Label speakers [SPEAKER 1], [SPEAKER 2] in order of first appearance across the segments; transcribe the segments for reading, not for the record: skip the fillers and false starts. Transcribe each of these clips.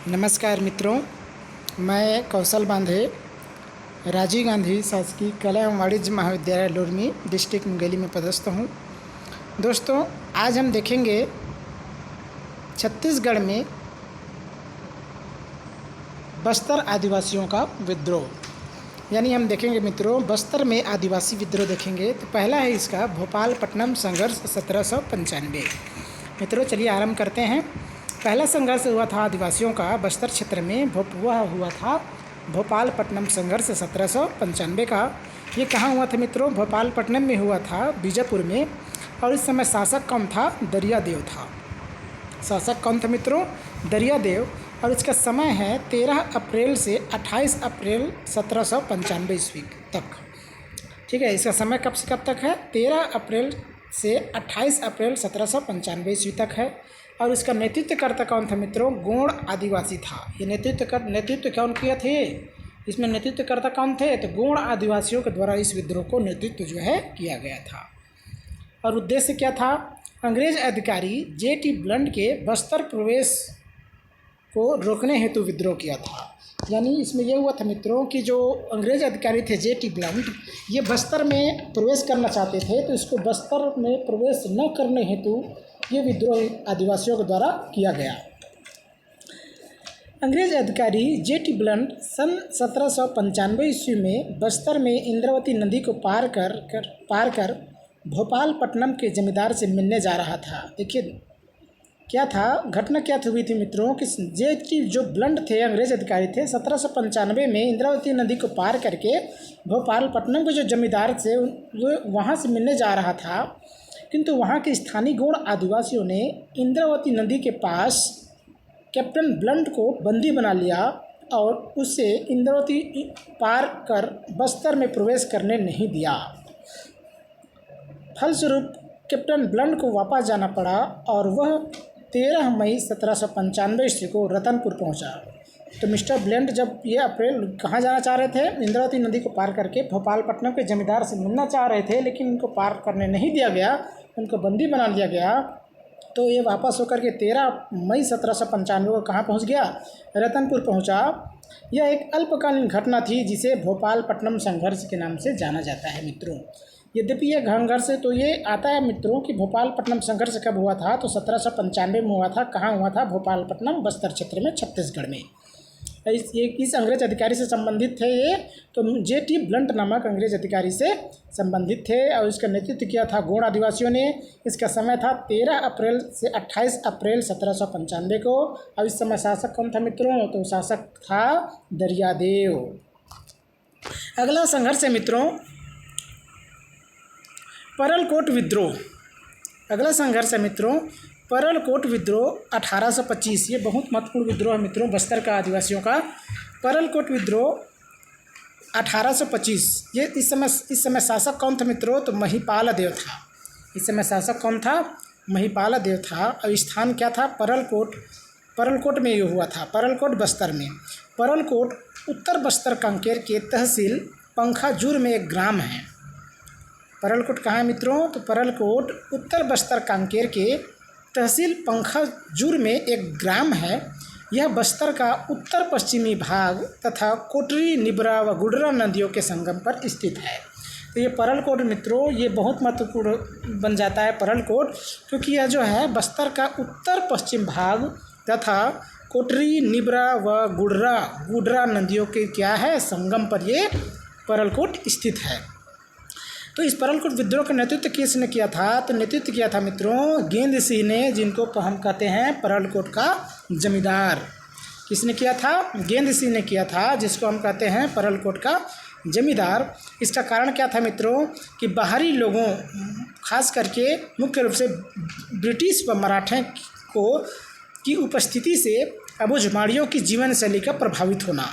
[SPEAKER 1] नमस्कार मित्रों, मैं कौशल बांधे राजीव गांधी शासकीय कला एवं वाणिज्य महाविद्यालय लुरमी डिस्ट्रिक्ट मुंगेली में पदस्थ हूँ। दोस्तों, आज हम देखेंगे छत्तीसगढ़ में बस्तर आदिवासियों का विद्रोह। यानी हम देखेंगे मित्रों, बस्तर में आदिवासी विद्रोह देखेंगे। तो पहला है इसका भोपालपट्टनम संघर्ष 1795। मित्रों, चलिए आरंभ करते हैं। पहला संघर्ष हुआ था आदिवासियों का बस्तर क्षेत्र में, वह हुआ था भोपालपट्टनम संघर्ष 1795 का। ये कहाँ हुआ था मित्रों? भोपालपट्टनम में हुआ था, बीजापुर में। और इस समय शासक कौन था? दरियादेव था। शासक कौन था मित्रों? दरियादेव। और इसका समय है 13 अप्रैल से 28 अप्रैल 1795 ईस्वी तक। ठीक है, इसका समय कब से कब तक है? 13 अप्रैल से 28 अप्रैल 1795 ईस्वी तक है। और इसका नेतृत्वकर्ता कौन था मित्रों? गोंड आदिवासी था। ये नेतृत्व कौन किए थे? इसमें नेतृत्वकर्ता कौन थे? तो गोंड आदिवासियों के द्वारा इस विद्रोह को नेतृत्व जो है किया गया था। और उद्देश्य क्या था? अंग्रेज अधिकारी J.T. ब्लंट के बस्तर प्रवेश को रोकने हेतु विद्रोह किया था। यानी इसमें यह हुआ था मित्रों कि जो अंग्रेज अधिकारी थे J.T. ब्लंट, ये बस्तर में प्रवेश करना चाहते थे। तो इसको बस्तर में प्रवेश न करने हेतु ये विद्रोह आदिवासियों के द्वारा किया गया। अंग्रेज अधिकारी J.T. ब्लंट सन 1795 ईस्वी में बस्तर में इंद्रावती नदी को पार कर भोपालपट्टनम के जमींदार से मिलने जा रहा था। देखिए क्या था, घटना क्या हुई थी मित्रों कि J.T. जो ब्लंट थे, अंग्रेज अधिकारी थे, 1795 में इंद्रावती नदी को पार करके भोपालपट्टनम के जो जमींदार थे वो वहाँ से मिलने जा रहा था। किंतु वहाँ के स्थानीय गोंड आदिवासियों ने इंद्रावती नदी के पास कैप्टन ब्लंट को बंदी बना लिया और उसे इंद्रावती पार कर बस्तर में प्रवेश करने नहीं दिया। फलस्वरूप कैप्टन ब्लंट को वापस जाना पड़ा और वह 13 मई 1795 ईस्वी को रतनपुर पहुंचा। तो मिस्टर ब्लंट जब ये अप्रैल कहाँ जाना चाह रहे थे? इंद्रावती नदी को पार करके भोपालपट्टनम के जमींदार से मिलना चाह रहे थे, लेकिन उनको पार करने नहीं दिया गया, उनको बंदी बना लिया गया। तो ये वापस होकर के 13 मई 1795 को कहाँ पहुँच गया? रतनपुर पहुँचा। यह एक अल्पकालीन घटना थी जिसे भोपालपट्टनम संघर्ष के नाम से जाना जाता है मित्रों। यद्यपि यह संघर्ष तो ये आता है मित्रों कि भोपालपट्टनम संघर्ष कब हुआ था? तो 1795 में हुआ था। कहाँ हुआ था? भोपालपट्टनम बस्तर क्षेत्र में, छत्तीसगढ़ में। इस अंग्रेज अधिकारी से संबंधित थे ये, तो J.T. ब्लंट नामक अंग्रेज अधिकारी से संबंधित थे। और इसका नेतृत्व किया था गोंड आदिवासियों ने। इसका समय था 13 अप्रैल से 28 अप्रैल 1795 को। और इस समय शासक कौन था मित्रों? तो शासक था दरियादेव। अगला संघर्ष है मित्रों परलकोट विद्रोह। अगला संघर्ष है मित्रों परलकोट विद्रोह 1825। ये बहुत महत्वपूर्ण विद्रोह है मित्रों बस्तर का आदिवासियों का। परलकोट विद्रोह 1825। ये इस समय शासक कौन था मित्रों? तो महिपाल देव था। इस समय शासक कौन था? महिपाल देव था। और स्थान क्या था? परलकोट में ये हुआ था। परलकोट बस्तर में। परलकोट उत्तर बस्तर कांकेर के तहसील पंखाजूर में एक ग्राम है। परलकोट कहाँ है मित्रों? तो परलकोट उत्तर बस्तर कांकेर के तहसील पंखाजूर में एक ग्राम है। यह बस्तर का उत्तर पश्चिमी भाग तथा कोटरी, निबरा व गुडरा नदियों के संगम पर स्थित है। तो ये परलकोट मित्रों ये बहुत महत्वपूर्ण बन जाता है परलकोट, क्योंकि यह जो है बस्तर का उत्तर पश्चिम भाग तथा कोटरी, निबरा व गुडरा नदियों के क्या है? संगम पर ये परलकोट स्थित है। तो इस परलकोट विद्रोह का नेतृत्व किसने किया था? तो नेतृत्व किया था मित्रों गेंद सिंह ने, जिनको हम कहते हैं परलकोट का जमींदार। किसने किया था? गेंद सिंह ने किया था, जिसको हम कहते हैं परलकोट का जमींदार। इसका कारण क्या था मित्रों कि बाहरी लोगों, खास करके मुख्य रूप से ब्रिटिश व मराठे की उपस्थिति से अबुझमाड़ियों की जीवन शैली का प्रभावित होना।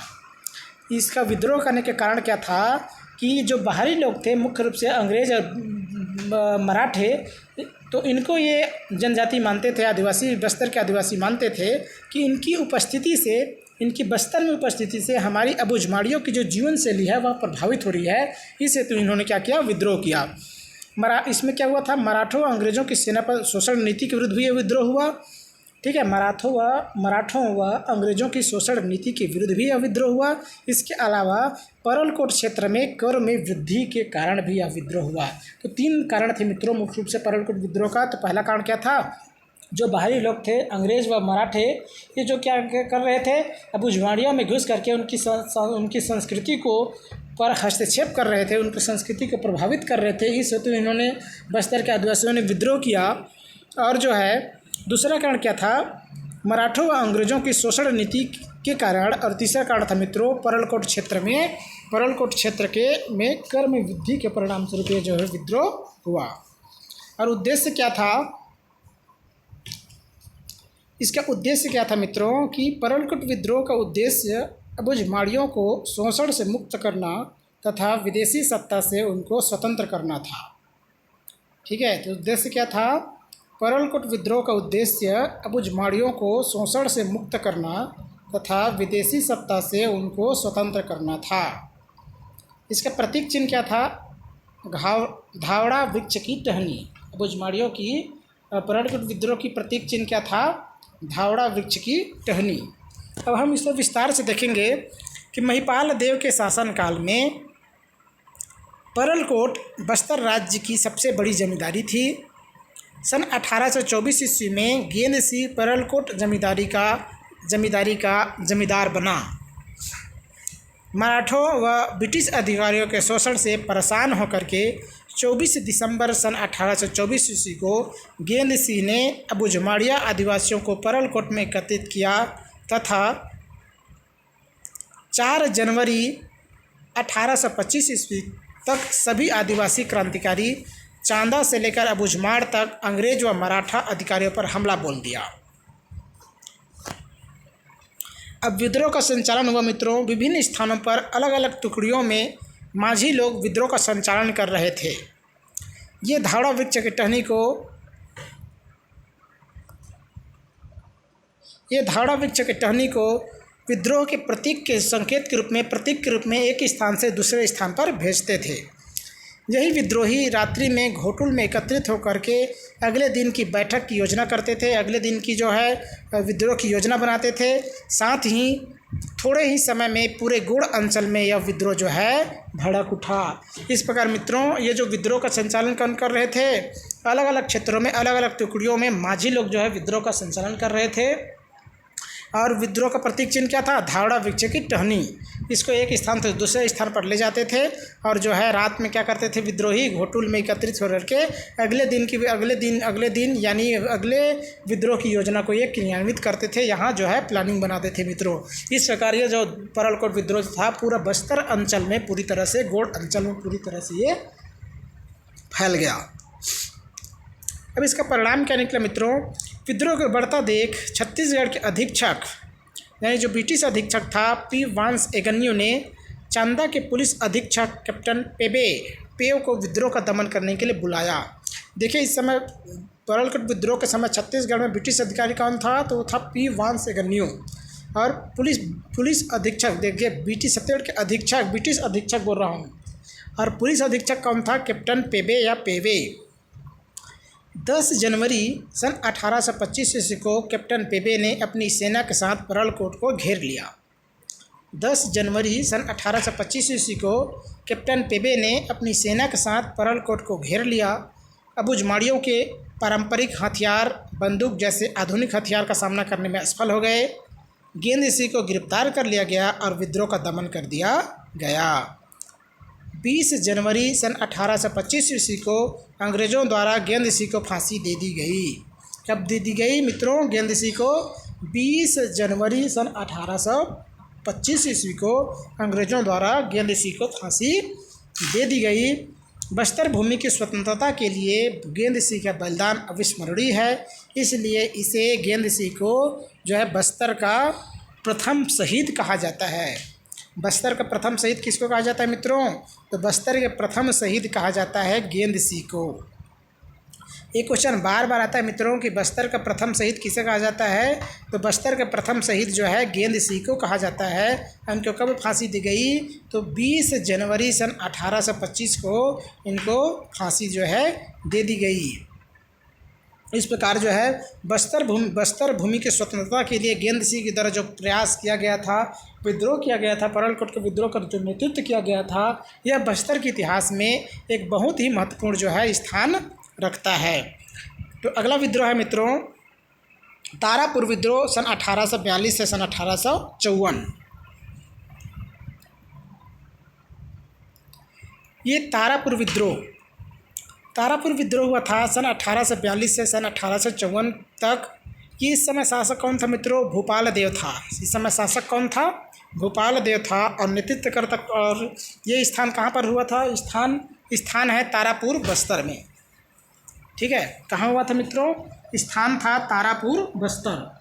[SPEAKER 1] इसका विद्रोह करने के कारण क्या था कि जो बाहरी लोग थे, मुख्य रूप से अंग्रेज और मराठे, तो इनको ये जनजाति मानते थे, आदिवासी, बस्तर के आदिवासी मानते थे कि इनकी उपस्थिति से, इनकी बस्तर में उपस्थिति से हमारी अबुझमाड़ियों की जो जीवन शैली है वह प्रभावित हो रही है। इस हेतु इन्होंने क्या किया? विद्रोह किया। इसमें क्या हुआ था? मराठों और अंग्रेज़ों की सेना पर शोषण नीति के विरुद्ध भी ये विद्रोह हुआ। ठीक है। मराठों व अंग्रेज़ों की शोषण नीति के विरुद्ध भी यह विद्रोह हुआ। इसके अलावा परलकोट क्षेत्र में कर में वृद्धि के कारण भी यह विद्रोह हुआ। तो 3 कारण थे मित्रों मुख्य रूप से परलकोट विद्रोह का। तो पहला कारण क्या था, जो बाहरी लोग थे अंग्रेज़ व मराठे, ये जो क्या कर रहे थे, अब उजवाड़ियों में घुस करके उनकी संस्कृति को पर हस्तक्षेप कर रहे थे, उनकी संस्कृति को प्रभावित कर रहे थे। इस हेतु इन्होंने बस्तर के आदिवासियों ने विद्रोह किया। और जो है दूसरा कारण क्या था, मराठों व अंग्रेज़ों की शोषण नीति के कारण। और तीसरा कारण था मित्रों परलकोट क्षेत्र में कर में वृद्धि के परिणाम स्वरूप ये जो है विद्रोह हुआ। और उद्देश्य क्या था, इसका उद्देश्य क्या था मित्रों कि परलकोट विद्रोह का उद्देश्य अबुझमाड़ियों को शोषण से मुक्त करना तथा विदेशी सत्ता से उनको स्वतंत्र करना था। ठीक है। तो उद्देश्य क्या था, परलकोट विद्रोह का उद्देश्य अबुझमाड़ियों को शोषण से मुक्त करना तथा विदेशी सत्ता से उनको स्वतंत्र करना था। इसका प्रतीक चिन्ह क्या था, धावड़ा वृक्ष की टहनी। अबुझमाड़ियों की परलकोट विद्रोह की प्रतीक चिन्ह क्या था, धावड़ा वृक्ष की टहनी। अब हम इसको विस्तार से देखेंगे कि महिपाल देव के शासनकाल में परलकोट बस्तर राज्य की सबसे बड़ी जमींदारी थी। सन 1824 ईस्वी में गेंद सिंह परलकोट जमींदारी का जमींदार बना। मराठों व ब्रिटिश अधिकारियों के शोषण से परेशान होकर के 24 दिसंबर सन 1824 ईस्वी को गेंद सिंह ने अबुझमाड़िया आदिवासियों को परलकोट में एकत्रित किया तथा 4 जनवरी 1825 ईस्वी तक सभी आदिवासी क्रांतिकारी चांदा से लेकर अबुझमाड़ तक अंग्रेज व मराठा अधिकारियों पर हमला बोल दिया। अब विद्रोह का संचालन हुआ मित्रों। विभिन्न स्थानों पर अलग अलग टुकड़ियों में माझी लोग विद्रोह का संचालन कर रहे थे। ये धावड़ा वृक्ष की टहनी को विद्रोह के प्रतीक के संकेत के रूप में एक स्थान से दूसरे स्थान पर भेजते थे। यही विद्रोही रात्रि में घोटुल में एकत्रित होकर के अगले दिन की बैठक की योजना करते थे, अगले दिन की जो है विद्रोह की योजना बनाते थे। साथ ही थोड़े ही समय में पूरे गुड़ अंचल में यह विद्रोह जो है भड़क उठा। इस प्रकार मित्रों ये जो विद्रोह का संचालन कर रहे थे, अलग अलग क्षेत्रों में अलग अलग टुकड़ियों में माझी लोग जो है विद्रोह का संचालन कर रहे थे। और विद्रोह का प्रतीक चिन्ह क्या था, धावड़ा वृक्ष की टहनी। इसको एक स्थान से दूसरे स्थान पर ले जाते थे और जो है रात में क्या करते थे, विद्रोही घोटुल में एकत्रित हो करके अगले दिन यानी अगले विद्रोह की योजना को ये क्रियान्वित करते थे। यहाँ जो है प्लानिंग बनाते थे मित्रों। इस प्रकार ये जो परलकोट विद्रोह था पूरा बस्तर अंचल में पूरी तरह से, गोड़ अंचल में पूरी तरह से ये फैल गया। अब इसका परिणाम क्या निकला मित्रों, विद्रोह को बढ़ता देख छत्तीसगढ़ के अधीक्षक यानी जो ब्रिटिश अधीक्षक था पी वांस एगन्यू ने चांदा के पुलिस अधीक्षक कैप्टन पेव को विद्रोह का दमन करने के लिए बुलाया। देखिए इस समय परलकोट विद्रोह के समय छत्तीसगढ़ में ब्रिटिश अधिकारी कौन था, तो वो था पी वांस एगन्यू। और पुलिस अधीक्षक, देखिए ब्रिटिश अधीक्षक बोल रहा हूँ, और पुलिस अधीक्षक कौन था, कैप्टन पेवे। 10 जनवरी सन 1825 ईस्वी को कैप्टन पेवे ने अपनी सेना के साथ परलकोट को घेर लिया। 10 जनवरी सन 1825 ईस्वी को कैप्टन पेवे ने अपनी सेना के साथ परलकोट को घेर लिया। अबुझमाड़ियों के पारंपरिक हथियार बंदूक जैसे आधुनिक हथियार का सामना करने में असफल हो गए। गेंद सिंह को गिरफ्तार कर लिया गया और विद्रोह का दमन कर दिया गया। 20 जनवरी सन 1825 ईस्वी को अंग्रेज़ों द्वारा गेंद सिंह को फांसी दे दी गई। कब दे दी गई मित्रों, गेंद सिंह को 20 जनवरी सन 1825 ईस्वी को अंग्रेज़ों द्वारा गेंद सिंह को फांसी दे दी गई। बस्तर भूमि की स्वतंत्रता के लिए गेंद सिंह का बलिदान अविस्मरणीय है, इसलिए इसे गेंद सिंह को जो है बस्तर का प्रथम शहीद कहा जाता है। बस्तर का प्रथम शहीद किसको कहा जाता है मित्रों, तो बस्तर के प्रथम शहीद कहा जाता है गेंद सिंह को। एक क्वेश्चन बार बार आता है मित्रों कि बस्तर का प्रथम शहीद किसे कहा जाता है, तो बस्तर का प्रथम शहीद जो है गेंद सिंह को कहा जाता है। इनको कब फांसी दी गई, तो 20 जनवरी सन 1825 को इनको फांसी जो है दे दी गई। इस प्रकार जो है बस्तर भूमि के स्वतंत्रता के लिए गेंद सिंह के द्वारा जो प्रयास किया गया था, विद्रोह किया गया था, परलकोट के विद्रोह का जो नेतृत्व किया गया था, यह बस्तर के इतिहास में एक बहुत ही महत्वपूर्ण जो है स्थान रखता है। तो अगला विद्रोह है मित्रों तारापुर विद्रोह सन 1842 से सन 1854। ये तारापुर विद्रोह हुआ था सन 1842 से सन 1854 तक। ये इस समय शासक कौन था मित्रों? भूपाल देव था। इस समय शासक कौन था? भूपाल देव था। और नेतृत्वकर्ता, और ये स्थान कहाँ पर हुआ था? स्थान है तारापुर बस्तर में। ठीक है, कहाँ हुआ था मित्रों? स्थान था तारापुर बस्तर।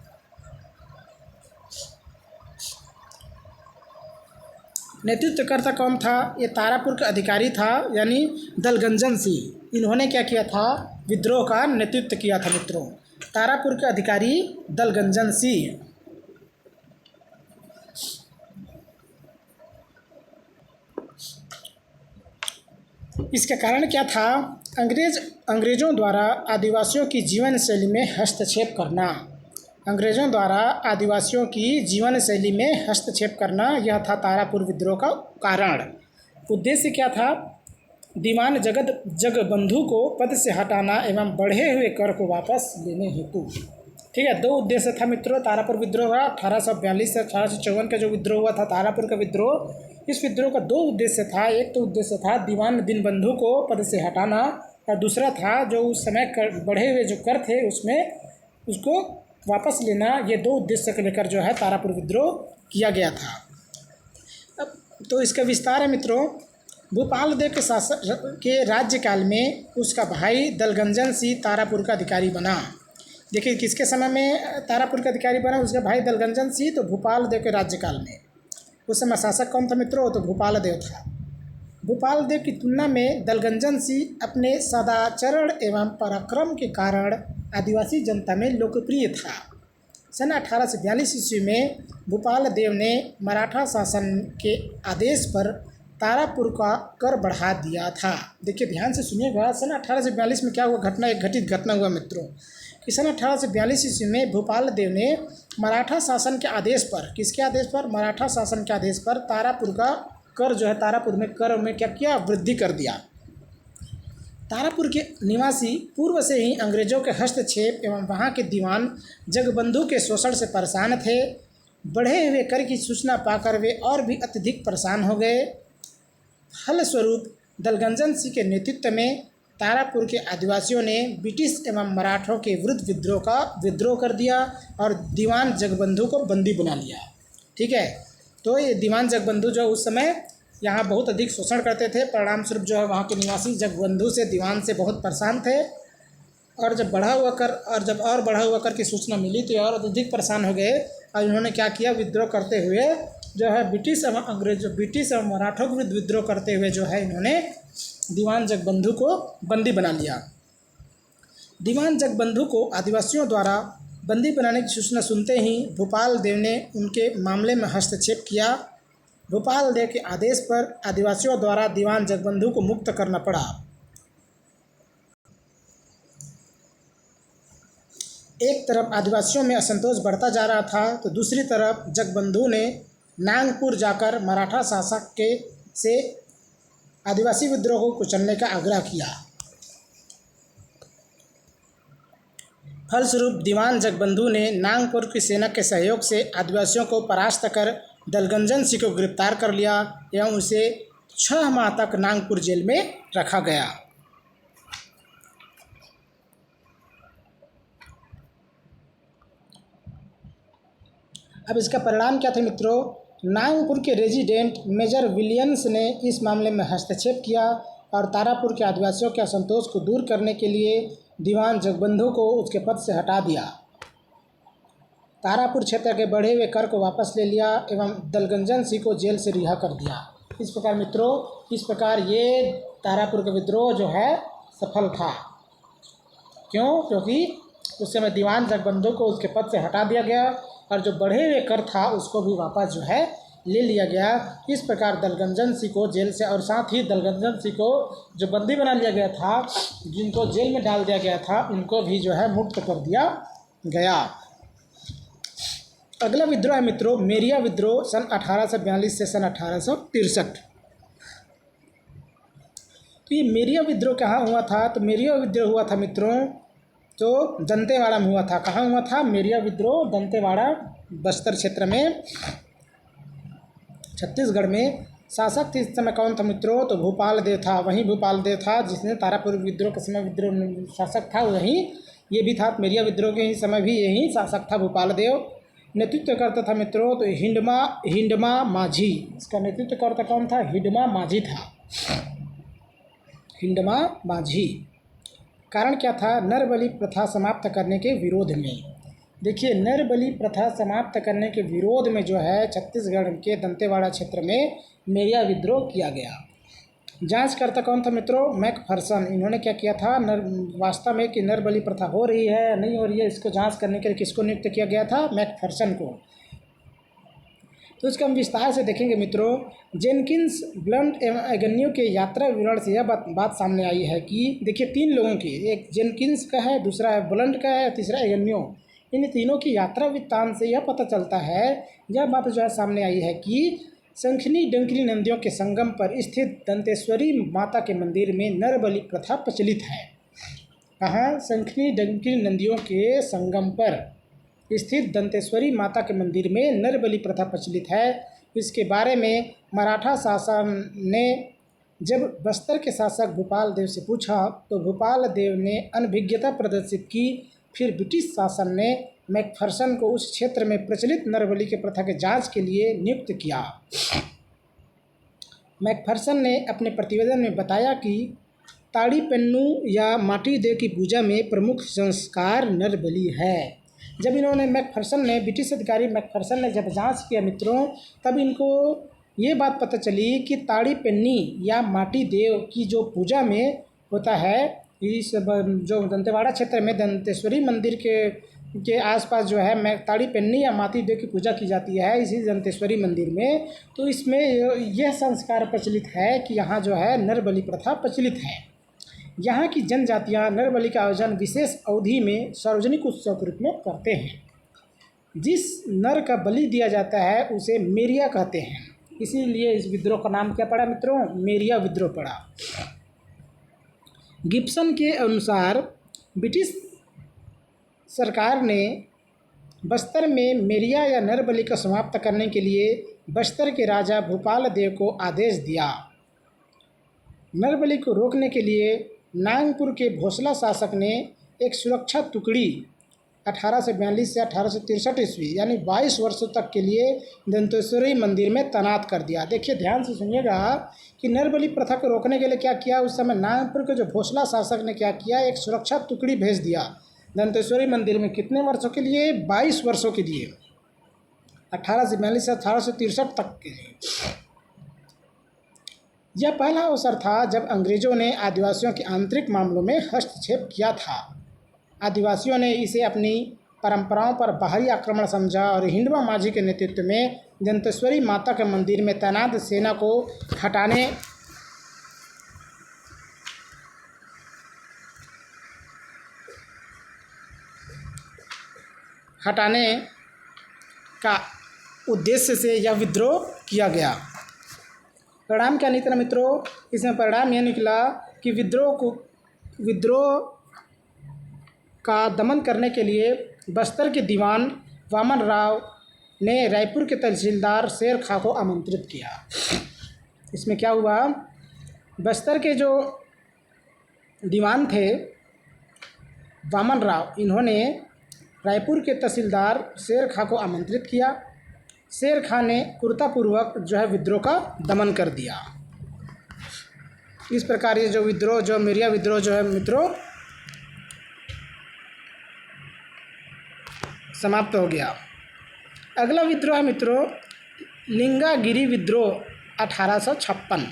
[SPEAKER 1] नेतृत्वकर्ता कौन था? ये तारापुर का अधिकारी था, यानी दलगंजन सिंह। इन्होंने क्या किया था? विद्रोह का नेतृत्व किया था मित्रों। तारापुर के अधिकारी दलगंजन सिंह। इसका कारण क्या था? अंग्रेजों द्वारा आदिवासियों की जीवन शैली में हस्तक्षेप करना। अंग्रेजों द्वारा आदिवासियों की जीवन शैली में हस्तक्षेप करना, यह था तारापुर विद्रोह का कारण। उद्देश्य क्या था? दीवान जगबंधु को पद से हटाना एवं बढ़े हुए कर को वापस लेने हेतु। ठीक है, 2 उद्देश्य था मित्रों तारापुर विद्रोह का। 1842 से 1854 का जो विद्रोह हुआ था तारापुर का विद्रोह, इस विद्रोह का 2 उद्देश्य था। एक तो उद्देश्य था दीवान दीनबंधु को पद से हटाना, और दूसरा था जो उस समय बढ़े हुए जो कर थे उसमें उसको वापस लेना। ये 2 उद्देश्य को लेकर जो है तारापुर विद्रोह किया गया था। अब तो इसका विस्तार है मित्रों। भूपाल देव के राज्यकाल में उसका भाई दलगंजन सिंह तारापुर का अधिकारी बना। देखिए किसके समय में तारापुर का अधिकारी बना? उसका भाई दलगंजन सिंह। तो भूपाल देव के राज्यकाल में उस समय शासक कौन था मित्रों? तो भूपाल देव था। भूपाल देव की तुलना में दलगंजन सिंह अपने सदाचरण एवं पराक्रम के कारण आदिवासी जनता में लोकप्रिय था। सन 1842 ईस्वी में भूपाल देव ने मराठा शासन के आदेश पर तारापुर का कर बढ़ा दिया था। देखिए ध्यान से सुनिएगा, सन 1842 में क्या हुआ? घटित घटना हुआ मित्रों कि सन 1842 ईस्वी में भूपाल देव ने मराठा शासन के आदेश पर, किसके आदेश पर? मराठा शासन के आदेश पर तारापुर का कर जो है, तारापुर में कर में क्या किया? वृद्धि कर दिया। तारापुर के निवासी पूर्व से ही अंग्रेजों के हस्तक्षेप एवं वहाँ के दीवान जगबंधु के शोषण से परेशान थे। बढ़े हुए कर की सूचना पाकर वे और भी अत्यधिक परेशान हो गए। फलस्वरूप दलगंजन सिंह के नेतृत्व में तारापुर के आदिवासियों ने ब्रिटिश एवं मराठों के विरुद्ध विद्रोह कर दिया और दीवान जगबंधु को बंदी बना लिया। ठीक है, तो ये दीवान जगबंधु जो उस समय यहाँ बहुत अधिक शोषण करते थे, परिणाम स्वरूप जो है वहाँ के निवासी जगबंधु से, दीवान से बहुत परेशान थे। और जब बढ़ा हुआ कर की सूचना मिली तो और अधिक परेशान हो गए। और इन्होंने क्या किया? विद्रोह करते हुए जो है ब्रिटिश एवं मराठों के विरुद्ध विद्रोह करते हुए जो है इन्होंने दीवान जगबंधु को बंदी बना लिया। दीवान जगबंधु को आदिवासियों द्वारा बंदी बनाने की सूचना सुनते ही भूपाल देव ने उनके मामले में हस्तक्षेप किया। भूपाल देव के आदेश पर आदिवासियों द्वारा दीवान जगबंधु को मुक्त करना पड़ा। एक तरफ आदिवासियों में असंतोष बढ़ता जा रहा था तो दूसरी तरफ जगबंधु ने नागपुर जाकर मराठा शासक से आदिवासी विद्रोह को कुचलने का आग्रह किया। फलस्वरूप दीवान जगबंधु ने नागपुर की सेना के सहयोग से आदिवासियों को परास्त कर दलगंजन सिंह को गिरफ्तार कर लिया एवं उसे 6 माह तक नागपुर जेल में रखा गया। अब इसका परिणाम क्या था मित्रों? नागपुर के रेजिडेंट मेजर विलियम्स ने इस मामले में हस्तक्षेप किया और तारापुर के आदिवासियों के असंतोष को दूर करने के लिए दीवान जगबंधु को उसके पद से हटा दिया। तारापुर क्षेत्र के बढ़े हुए कर को वापस ले लिया एवं दलगंजन सिंह को जेल से रिहा कर दिया। इस प्रकार मित्रों, इस प्रकार ये तारापुर का विद्रोह जो है सफल था। क्यों? क्योंकि उस समय दीवान जगबंधु को उसके पद से हटा दिया गया और जो बढ़े हुए कर था उसको भी वापस जो है ले लिया गया। इस प्रकार दलगंजन सिंह को जेल से और साथ ही दलगंजन सिंह को जो बंदी बना लिया गया था, जिनको जेल में डाल दिया गया था, उनको भी जो है मुक्त कर दिया गया। अगला विद्रोह है मित्रों मेरिया विद्रोह सन 1842 से सन 1863। तो ये मेरिया विद्रोह कहाँ हुआ था? तो मेरिया विद्रोह हुआ था मित्रों तो दंतेवाड़ा में हुआ था। कहाँ हुआ था? मेरिया विद्रोह दंतेवाड़ा, बस्तर क्षेत्र में, छत्तीसगढ़ में। शासक थे इस समय कौन था मित्रों? तो भूपाल देव था। वहीं भूपाल देव था जिसने तारापुर विद्रोह के समय विद्रोह शासक था, वहीं ये भी था। मेरिया विद्रोह के ही समय भी यही शासक था भूपाल देव। नेतृत्व करता था मित्रों तो हिंडमा माझी। इसका नेतृत्व करता कौन था? हिंडमा माझी था। हिंडमा माझी। कारण क्या था? नरबलि प्रथा समाप्त करने के विरोध में। देखिए, नरबलि प्रथा समाप्त करने के विरोध में जो है छत्तीसगढ़ के दंतेवाड़ा क्षेत्र में मेरिया विद्रोह किया गया। जांचकर्ता कौन था मित्रों? मैकफर्सन। इन्होंने क्या किया था? वास्तव में कि नरबलि प्रथा हो रही है या नहीं हो रही है, इसको जांच करने के लिए किसको नियुक्त किया गया था? मैकफर्सन को। तो इसका हम विस्तार से देखेंगे मित्रों। जेनकिंस, ब्लंट एवं एगन्यू के यात्रा विवरण से यह बात सामने आई है कि देखिए 3 लोगों की, एक जेनकिंस का है, दूसरा है ब्लंट का है, तीसरा एगन्यू। इन तीनों की यात्रा वृत्तांत से यह पता चलता है, यह बात जो है सामने आई है कि शंखनी डंकिनी नदियों के संगम पर स्थित दंतेश्वरी माता के मंदिर में नरबलि प्रथा प्रचलित है। कहाँ? शंखनी डंकिनी नदियों के संगम पर स्थित दंतेश्वरी माता के मंदिर में नरबलि प्रथा प्रचलित है। इसके बारे में मराठा शासन ने जब बस्तर के शासक भूपाल देव से पूछा तो भूपाल देव ने अनभिज्ञता प्रदर्शित की। फिर ब्रिटिश शासन ने मैकफर्सन को उस क्षेत्र में प्रचलित नरबलि के प्रथा के जांच के लिए नियुक्त किया। मैकफर्सन ने अपने प्रतिवेदन में बताया कि ताड़ी पेन्नू या माटी देव की पूजा में प्रमुख संस्कार नरबलि है। जब इन्होंने ब्रिटिश अधिकारी मैकफर्सन ने जब जांच किया मित्रों, तब इनको ये बात पता चली कि ताड़ी पेन्नी या माटी देव की जो पूजा में होता है, इस जो दंतेवाड़ा क्षेत्र में दंतेश्वरी मंदिर के आसपास जो है ताड़ी पेन्नी या माटी देव की पूजा की जाती है इसी दंतेश्वरी मंदिर में। तो इसमें यह संस्कार प्रचलित है कि यहाँ जो है नरबलि प्रथा प्रचलित है। यहाँ की जनजातियाँ नरबलि का आयोजन विशेष अवधि में सार्वजनिक उत्सव के रूप में करते हैं। जिस नर का बलि दिया जाता है उसे मेरिया कहते हैं, इसीलिए इस विद्रोह का नाम क्या पड़ा मित्रों? मेरिया विद्रोह पड़ा। गिब्सन के अनुसार ब्रिटिश सरकार ने बस्तर में मेरिया या नरबलि को समाप्त करने के लिए बस्तर के राजा भूपाल देव को आदेश दिया। नरबलि को रोकने के लिए नागपुर के भोसला शासक ने एक सुरक्षा टुकड़ी 1842 से 1863 ईस्वी यानी 22 वर्षों तक के लिए दंतेश्वरी मंदिर में तैनात कर दिया। देखिए, ध्यान से सुनिएगा कि नरबलि प्रथा को रोकने के लिए क्या किया उस समय नागपुर के जो भोसला शासक ने क्या किया, एक सुरक्षा टुकड़ी भेज दिया दंतेश्वरी मंदिर में। कितने वर्षों के लिए? 22 वर्षों के लिए, 1842 से 1863 तक के लिए। यह पहला अवसर था जब अंग्रेज़ों ने आदिवासियों के आंतरिक मामलों में हस्तक्षेप किया था। आदिवासियों ने इसे अपनी परंपराओं पर बाहरी आक्रमण समझा और हिंडमा माझी के नेतृत्व में दंतेश्वरी माता के मंदिर में तैनात सेना को हटाने का उद्देश्य से यह विद्रोह किया गया। परिणाम क्या निकला मित्रों? इसमें परिणाम यह निकला कि विद्रोह का दमन करने के लिए बस्तर के दीवान वामन राव ने रायपुर के तहसीलदार शेर खां को आमंत्रित किया। इसमें क्या हुआ? बस्तर के जो दीवान थे वामन राव, इन्होंने रायपुर के तहसीलदार शेर खां को आमंत्रित किया। शेर खां ने क्रूरतापूर्वक जो है विद्रोह का दमन कर दिया। इस प्रकार ये जो मेरिया विद्रोह जो है मित्रों समाप्त हो गया। अगला विद्रोह है मित्रों लिंगागिरी विद्रोह 1856।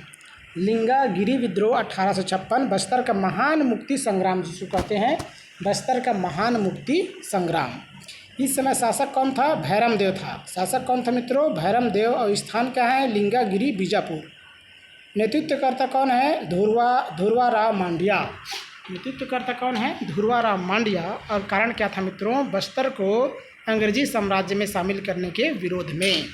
[SPEAKER 1] लिंगागिरी विद्रोह 1856 बस्तर का महान मुक्ति संग्राम जिसको कहते हैं, बस्तर का महान मुक्ति संग्राम। इस समय शासक कौन था? भैरम देव था। शासक कौन था मित्रों? भैरम देव। और स्थान क्या है? लिंगागिरी बीजापुर। नेतृत्वकर्ता कौन है? धुरवाराव मांडिया। नेतृत्वकर्ता कौन है? धुरवाराव मांडिया। और कारण क्या था मित्रों? बस्तर को अंग्रेजी साम्राज्य में शामिल करने के विरोध में।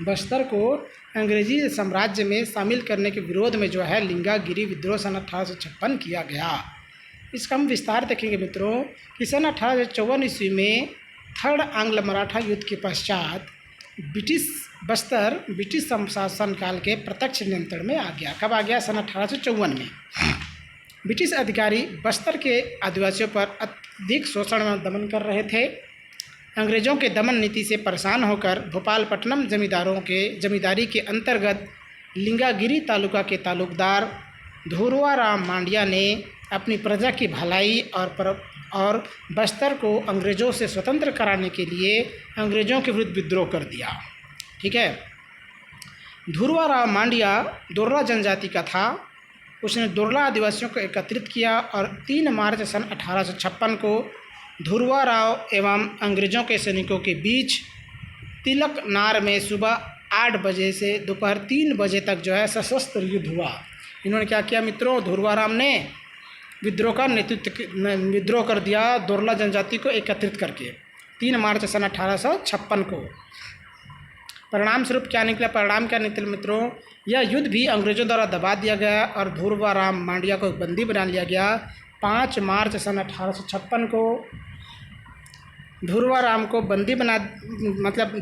[SPEAKER 1] बस्तर को अंग्रेजी साम्राज्य में शामिल करने के विरोध में जो है लिंगागिरी विद्रोह सन 1856 किया गया। इसका हम विस्तार देखेंगे मित्रों कि सन 1854 ईस्वी में थर्ड आंग्ल मराठा युद्ध के पश्चात ब्रिटिश शासन काल के प्रत्यक्ष नियंत्रण में आ गया। कब आ गया? सन 1854 में। ब्रिटिश अधिकारी बस्तर के आदिवासियों पर अधिक शोषण एवं दमन कर रहे थे। अंग्रेज़ों के दमन नीति से परेशान होकर भोपालपट्टनम जमींदारी के अंतर्गत लिंगागिरी तालुका के तालुकदार धुरवाराम मांडिया ने अपनी प्रजा की भलाई और बस्तर को अंग्रेज़ों से स्वतंत्र कराने के लिए अंग्रेज़ों के विरुद्ध विद्रोह कर दिया। ठीक है। धुरवाराम मांडिया दोरला जनजाति का था। उसने दोरला आदिवासियों को एकत्रित किया और 3 मार्च सन 1856 को धुरवाराव एवं अंग्रेज़ों के सैनिकों के बीच तिलकनार में सुबह 8 बजे से दोपहर 3 बजे तक जो है सशस्त्र युद्ध हुआ। इन्होंने क्या किया मित्रों? धुरवाराम ने विद्रोह कर दिया दोरला जनजाति को एकत्रित करके 3 मार्च सन 1856 को। परिणाम स्वरूप क्या निकला? परिणाम क्या निकला मित्रों? यह युद्ध भी अंग्रेज़ों द्वारा दबा दिया गया और धुरवाराम मांडिया को बंदी बना लिया गया। 5 मार्च सन 1856 को धुरवाराम को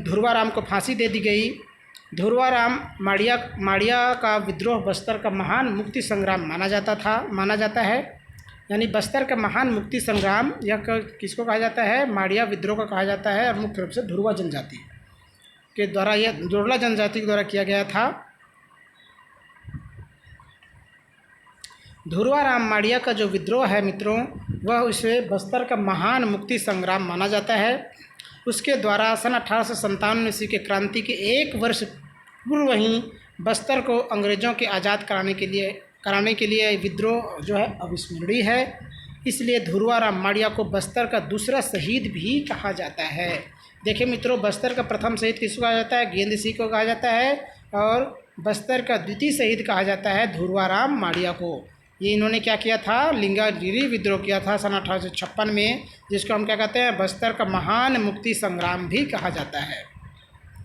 [SPEAKER 1] धुरवाराम को फांसी दे दी गई। धुरवाराम मांडिया का विद्रोह बस्तर का महान मुक्ति संग्राम माना जाता है। यानी बस्तर का महान मुक्ति संग्राम यह किसको कहा जाता है? मांडिया विद्रोह को कहा जाता है और मुख्य रूप से धुरवा जनजाति के द्वारा, यह दोरला जनजाति के द्वारा किया गया था। धुरवाराम मांडिया का जो विद्रोह है मित्रों, वह उसे बस्तर का महान मुक्ति संग्राम माना जाता है। उसके द्वारा सन 1857 ईस्वी के क्रांति के 1 वर्ष पूर्व ही बस्तर को अंग्रेज़ों के आज़ाद कराने के लिए विद्रोह जो है अविस्मरणीय है। इसलिए धुरवाराम मांडिया को बस्तर का दूसरा शहीद भी कहा जाता है। देखिए मित्रों, बस्तर का प्रथम शहीद किसको कहा जाता है? गेंद सिंह को कहा जाता है। और बस्तर का द्वितीय शहीद कहा जाता है धुरवाराम मांडिया को। ये इन्होंने क्या किया था? लिंगागिरी विद्रोह किया था सन 1856 में, जिसको हम क्या कहते हैं? बस्तर का महान मुक्ति संग्राम भी कहा जाता है।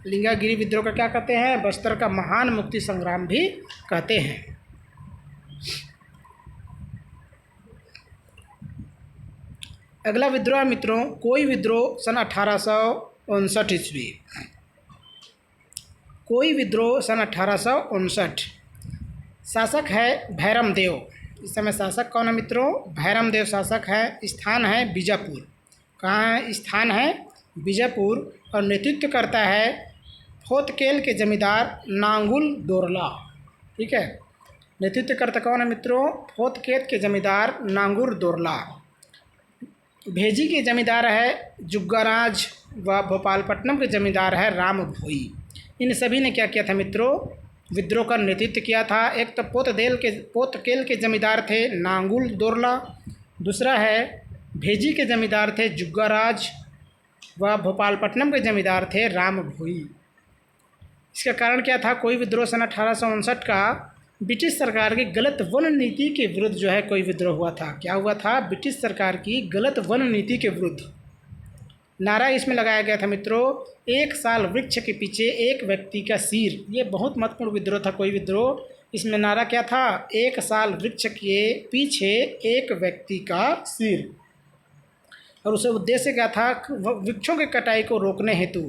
[SPEAKER 1] लिंगागिरी विद्रोह का क्या कहते हैं? बस्तर का महान मुक्ति संग्राम भी कहते हैं। अगला विद्रोह मित्रों, कोई विद्रोह सन 1859 ईस्वी। कोई विद्रोह सन 1859। शासक है भैरम देव। इस समय शासक कौन है मित्रों? भैरम देव शासक है। स्थान है बीजापुर। कहाँ है? स्थान है बीजापुर। और नेतृत्व करता है फोतकेल के जमींदार नांगुल दोरला। ठीक है। नेतृत्व करता कौन है मित्रों? फोतकेल के जमींदार नांगुल दोरला। भेजी के जमींदार है जुग्गाराज व भोपालपट्टनम के जमींदार है राम भोई। इन सभी ने क्या किया था मित्रों? विद्रोह का नेतृत्व किया था। एक तो पोतकेल के जमींदार थे नांगुल दोरला, दूसरा है भेजी के जमींदार थे जुग्गाराज व भोपालपट्टनम के जमींदार थे राम भोई। इसका कारण क्या था? कोई विद्रोह सन 1859 का ब्रिटिश सरकार की गलत वन नीति के विरुद्ध जो है कोई विद्रोह हुआ था। क्या हुआ था? ब्रिटिश सरकार की गलत वन नीति के विरुद्ध। नारा इसमें लगाया गया था मित्रों, 1 साल वृक्ष के पीछे एक व्यक्ति का सिर। ये बहुत महत्वपूर्ण विद्रोह था। कोई विद्रोह, इसमें नारा क्या था? 1 साल वृक्ष के पीछे एक व्यक्ति का सिर। और उसे उद्देश्य क्या था? वृक्षों की कटाई को रोकने हेतु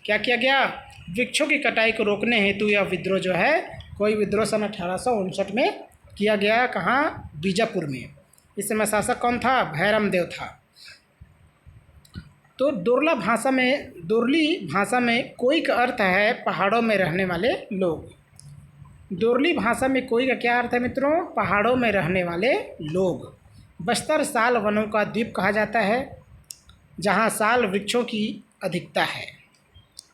[SPEAKER 1] क्या किया गया? वृक्षों की कटाई को रोकने हेतु यह विद्रोह जो है कोई विद्रोह सन 1859 में किया गया। कहाँ? बीजापुर में। इस समय शासक कौन था? भैरम देव था। तो दोरली भाषा में कोई का अर्थ है पहाड़ों में रहने वाले लोग। दोरली भाषा में कोई का क्या अर्थ है मित्रों? पहाड़ों में रहने वाले लोग। बस्तर साल वनों का द्वीप कहा जाता है, जहाँ साल वृक्षों की अधिकता है।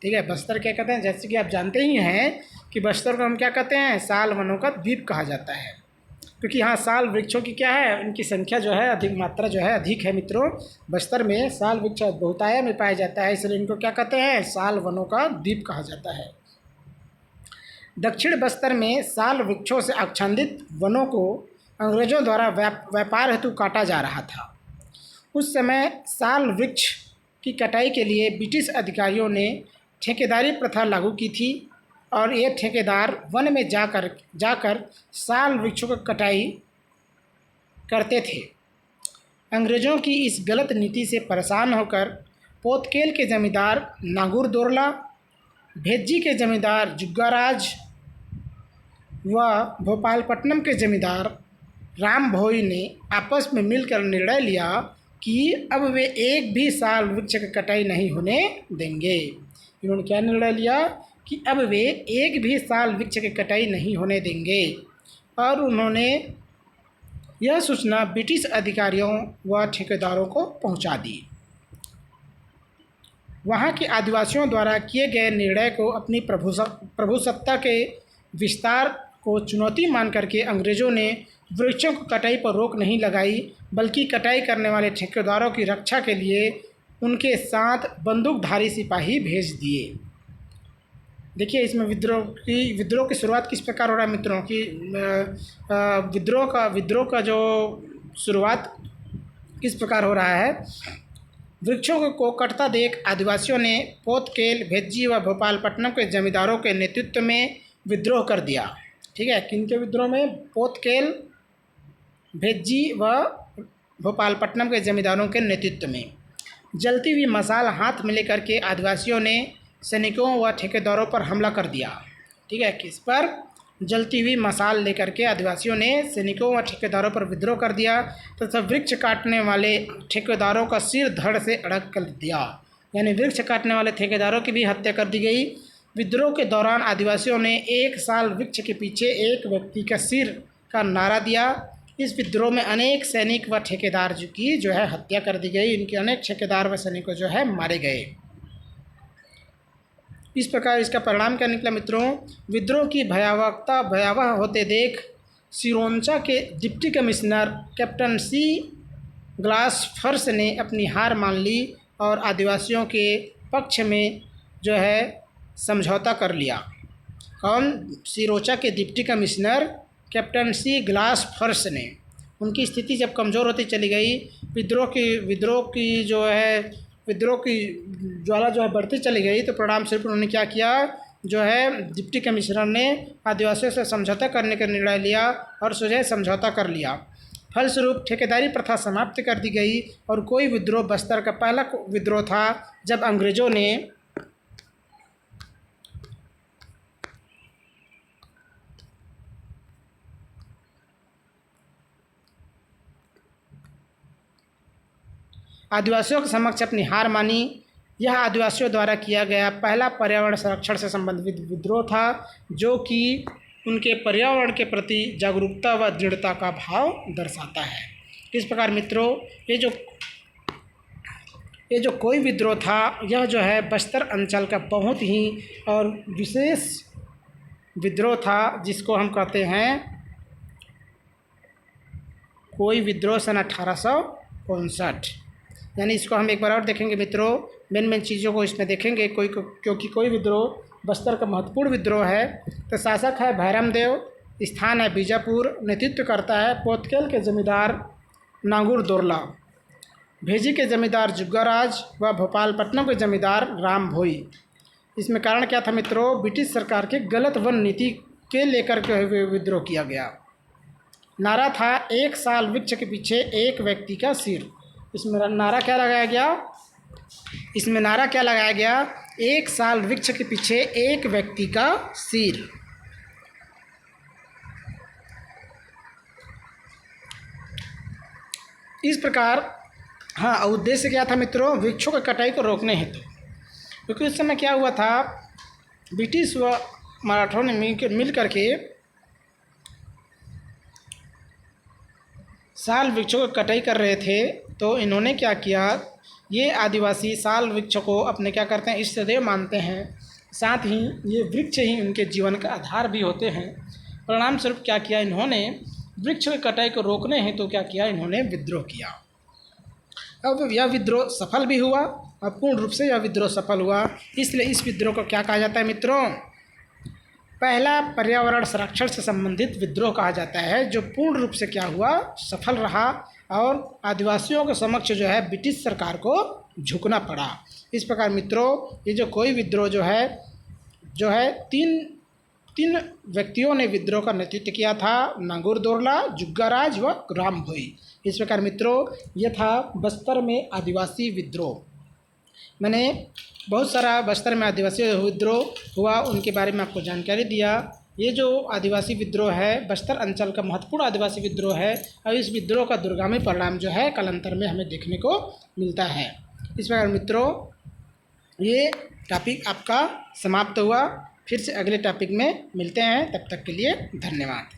[SPEAKER 1] ठीक है। बस्तर क्या कहते हैं? जैसे कि आप जानते ही हैं कि बस्तर को हम क्या कहते हैं? साल वनों का द्वीप कहा जाता है। क्योंकि यहाँ साल वृक्षों की क्या है, उनकी संख्या जो है अधिक, मात्रा जो है अधिक है मित्रों। बस्तर में साल वृक्ष बहुतायत में पाया जाता है, इसलिए इनको क्या कहते हैं, साल वनों का द्वीप कहा जाता है। दक्षिण बस्तर में साल वृक्षों से आच्छादित वनों को अंग्रेजों द्वारा व्यापार हेतु काटा जा रहा था। उस समय साल वृक्ष की कटाई के लिए ब्रिटिश अधिकारियों ने ठेकेदारी प्रथा लागू की थी और ये ठेकेदार वन में जाकर साल वृक्षों की कटाई करते थे। अंग्रेज़ों की इस गलत नीति से परेशान होकर पोतकेल के जमींदार नागूर दोरला, भेज्जी के जमींदार जुग्गाराज व भोपालपट्टनम के जमींदार राम भोई ने आपस में मिलकर निर्णय लिया कि अब वे एक भी साल वृक्ष की कटाई नहीं होने देंगे। इन्होंने क्या निर्णय लिया कि अब वे एक भी साल वृक्ष की कटाई नहीं होने देंगे और उन्होंने यह सूचना ब्रिटिश अधिकारियों व ठेकेदारों को पहुंचा दी। वहां के आदिवासियों द्वारा किए गए निर्णय को अपनी प्रभुसत्ता के विस्तार को चुनौती मान करके अंग्रेज़ों ने वृक्षों की कटाई पर रोक नहीं लगाई, बल्कि कटाई करने वाले ठेकेदारों की रक्षा के लिए उनके साथ बंदूकधारी सिपाही भेज दिए। देखिए इसमें विद्रोह की शुरुआत किस प्रकार हो रहा है मित्रों की, विद्रोह का जो शुरुआत किस प्रकार हो रहा है। वृक्षों को कटता देख आदिवासियों ने पोतकेल, भेज्जी व भोपालपट्टनम के जमींदारों के नेतृत्व में विद्रोह कर दिया। ठीक है, किनके विद्रोह में, पोतकेल, भेज्जी व भोपालपट्टनम के जमींदारों के नेतृत्व में। जलती हुई मशाल हाथ में लेकर के आदिवासियों ने सैनिकों व ठेकेदारों पर हमला कर दिया। ठीक है, किस पर, जलती हुई मशाल लेकर के आदिवासियों ने सैनिकों व ठेकेदारों पर विद्रोह कर दिया तथा वृक्ष काटने वाले ठेकेदारों का सिर धड़ से अड़क कर दिया। यानी वृक्ष काटने वाले ठेकेदारों की भी हत्या कर दी गई। विद्रोह के दौरान आदिवासियों ने एक साल वृक्ष के पीछे एक व्यक्ति का सिर का नारा दिया। इस विद्रोह में अनेक सैनिक व ठेकेदार की जो है हत्या कर दी गई। इनके अनेक ठेकेदार व सैनिक जो है मारे गए। इस प्रकार इसका परिणाम क्या निकला मित्रों, विद्रोह की भयावह होते देख सिरोंचा के डिप्टी कमिश्नर कैप्टन सी ग्लासफर्स ने अपनी हार मान ली और आदिवासियों के पक्ष में जो है समझौता कर लिया। कौन, सिरोंचा के डिप्टी कमिश्नर कैप्टन सी ग्लासफर्स ने। उनकी स्थिति जब कमज़ोर होती चली गई, विद्रोह की ज्वाला जो है बढ़ती चली गई, तो परिणाम स्वरूप उन्होंने क्या किया, जो है डिप्टी कमिश्नर ने आदिवासियों से समझौता करने का निर्णय लिया और सुझाव समझौता कर लिया। फलस्वरूप ठेकेदारी प्रथा समाप्त कर दी गई और कोई विद्रोह बस्तर का पहला विद्रोह था जब अंग्रेज़ों ने आदिवासियों के समक्ष अपनी हार मानी। यह आदिवासियों द्वारा किया गया पहला पर्यावरण संरक्षण से संबंधित विद्रोह था, जो कि उनके पर्यावरण के प्रति जागरूकता व दृढ़ता का भाव दर्शाता है। इस प्रकार मित्रों, ये जो कोई विद्रोह था, यह जो है बस्तर अंचल का बहुत ही और विशेष विद्रोह था, जिसको हम कहते हैं कोई विद्रोह सन 1859। यानी इसको हम एक बार और देखेंगे मित्रों, मेन चीज़ों को इसमें देखेंगे। क्योंकि कोई विद्रोह बस्तर का महत्वपूर्ण विद्रोह है। तो शासक है भैरमदेव, स्थान है बीजापुर, नेतृत्व करता है पोतकेल के जमींदार नागूर दोरला, भेजी के जमींदार जुग्गाराज व भोपालपट्टनम के जमींदार राम भोई। इसमें कारण क्या था मित्रों, ब्रिटिश सरकार के गलत वन नीति के लेकर के विद्रोह किया गया। नारा था एक साल वृक्ष के पीछे एक व्यक्ति का सिर। इसमें नारा क्या लगाया गया, एक साल वृक्ष के पीछे एक व्यक्ति का सिर। इस प्रकार हाँ, उद्देश्य क्या था मित्रों, वृक्षों की कटाई को रोकने हेतु। क्योंकि उस समय क्या हुआ था, ब्रिटिश व मराठों ने मिल करके साल वृक्षों की कटाई कर रहे थे। तो इन्होंने क्या किया, ये आदिवासी साल वृक्ष को अपने क्या करते हैं, इष्टदेव मानते हैं। साथ ही ये वृक्ष ही उनके जीवन का आधार भी होते हैं। परिणाम स्वरूप क्या किया इन्होंने, वृक्ष की कटाई को रोकने हेतु क्या किया, इन्होंने विद्रोह किया। अब यह विद्रोह सफल भी हुआ और पूर्ण रूप से यह विद्रोह सफल हुआ, इसलिए इस विद्रोह को क्या कहा जाता है मित्रों, पहला पर्यावरण संरक्षण से संबंधित विद्रोह कहा जाता है, जो पूर्ण रूप से क्या हुआ, सफल रहा और आदिवासियों के समक्ष जो है ब्रिटिश सरकार को झुकना पड़ा। इस प्रकार मित्रों ये जो कोई विद्रोह जो है तीन व्यक्तियों ने विद्रोह का नेतृत्व किया था, नागौर दोरला, जुग्गाराज व राम भोई। इस प्रकार मित्रों ये था बस्तर में आदिवासी विद्रोह। मैंने बहुत सारा बस्तर में आदिवासी विद्रोह हुआ उनके बारे में आपको जानकारी दिया। ये जो आदिवासी विद्रोह है बस्तर अंचल का महत्वपूर्ण आदिवासी विद्रोह है और इस विद्रोह का दूरगामी परिणाम जो है कालांतर में हमें देखने को मिलता है। इस प्रकार मित्रों ये टॉपिक आपका समाप्त हुआ। फिर से अगले टॉपिक में मिलते हैं, तब तक के लिए धन्यवाद।